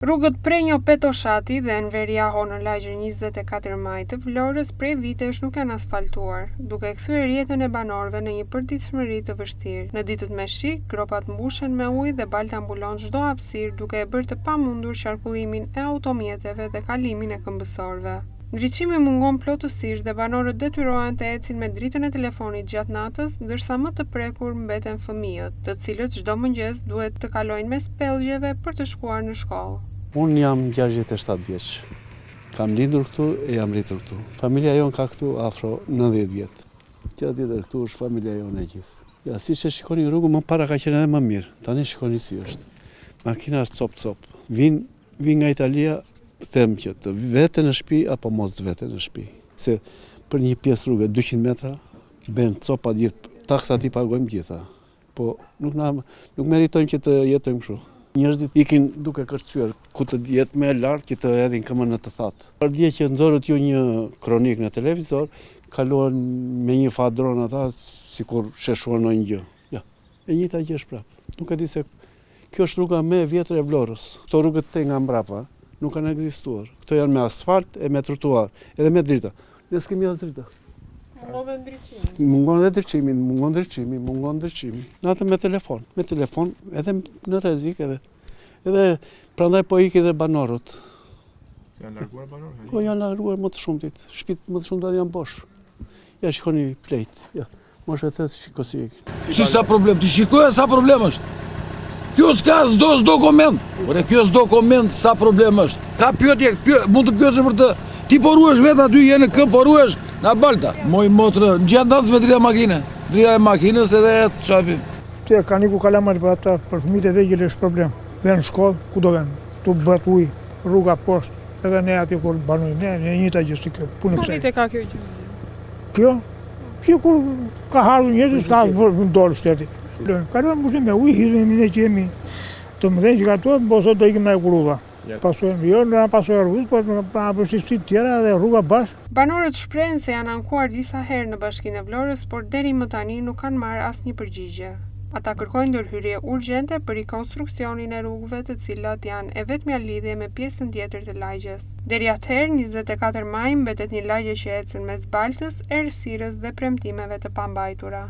Rrugët Prenjo Petoshati dhe Enveriaho në lagjën 24 maj të Vlorës prej vitesh nuk janë asfaltuar, duke kthyer jetën e banorëve në një përditshmëri të vështirë. Në ditët me shi, gropat mbushen me ujë dhe balta mbulon çdo hapësirë, duke e bërë të pamundur qarkullimin e automjeteve dhe kalimin e këmbësorëve. Ndriçimi mungon plotësisht dhe banorët detyrohen të ecin me dritën e telefonit gjatë natës, ndërsa më të prekur mbeten fëmijët, të cilët çdo mëngjes duhet të kalojnë mes pellgjeve për të shkuar në shkollë. Unë jam 67 vjeç. Kam lindur këtu e jam rritur këtu. Familja jonë ka këtu afro 90 vjet. Gjatë tjetër këtu është familja jonë e gjithë. Ja, siç e shikoni rrugën më para ka qenë edhe më mirë. Tani shikoni si është. Makina është cop. Vin nga Italia, them që të vete në shtëpi apo mos të vete në shtëpi. Se për një pjesë rrugë 200 metra bën copa gjithë, taksat i pagojmë gjitha. Po nuk meritojmë që të jetojmë kështu. Njerëzit ikin duke kërcyer ku të jetë më lart që të hedhin këmbën në të thatë. Për dje që nxorët ju një kronik në televizor, kaluan me një fat dron ata sikur sheshuan ndonjë gjë. Ja, e njëjta gjë është prapë. Nuk e di se kjo është rruga më e vjetër e Vlorës. Këto rrugët te nga mbrapa nuk kanë ekzistuar. Këto janë me asfalt e me trotuar, edhe me drita. Ne s'kemi as drita. Mungon ndriçimi. Natë me telefon edhe në rrezik edhe prandaj po ikin edhe banorët. Janë larguar banorët? Po janë larguar më të shumtit. Shtëpitë më të shumta janë bosh. Ja shikoni plejt. Ja. Mos e thës shiko si ikin. Si sa problem? Ti shikoj sa problem është. Kjo s'ka s'do koment. Ore kjo s'do koment sa problem është. Ka pyetje, mund të pyesë për të ti po ruhesh vetë aty je në këmbë po ruhesh na balta. Moj motrë, gjatë me drita makine. Drita e makinës edhe ec çapi. Te kanë ku kalamar për ata për fëmijët e vegjël është problem. Vën në shkollë, ku do vën? Tu bëhet ujë, rruga poshtë, edhe ne aty kur banojmë, ne njëjta gjë si kjo. Sa vite ka kjo gjë? Kjo? Kjo kur ka ardhur njerëz ka ndol shteti. Kalojmë mbushim me ujë, hidhemi ne që jemi të mëdhenj që ato, ose do ikim me gruva. Pasojmë jo në pasojë rrugës, por në vështirësi të tjera dhe rruga bashkë. Banorët shprehen se janë ankuar disa herë në Bashkinë e Vlorës, por deri më tani nuk kanë marrë asnjë përgjigje. Ata kërkojnë ndërhyrje urgjente për rikonstruksionin e rrugëve, të cilat janë e vetmja lidhje me pjesën tjetër të lagjes. Deri atëherë, 24 maj mbetet një lagje që ecën mes baltës, errësirës dhe premtimeve të pambajtura.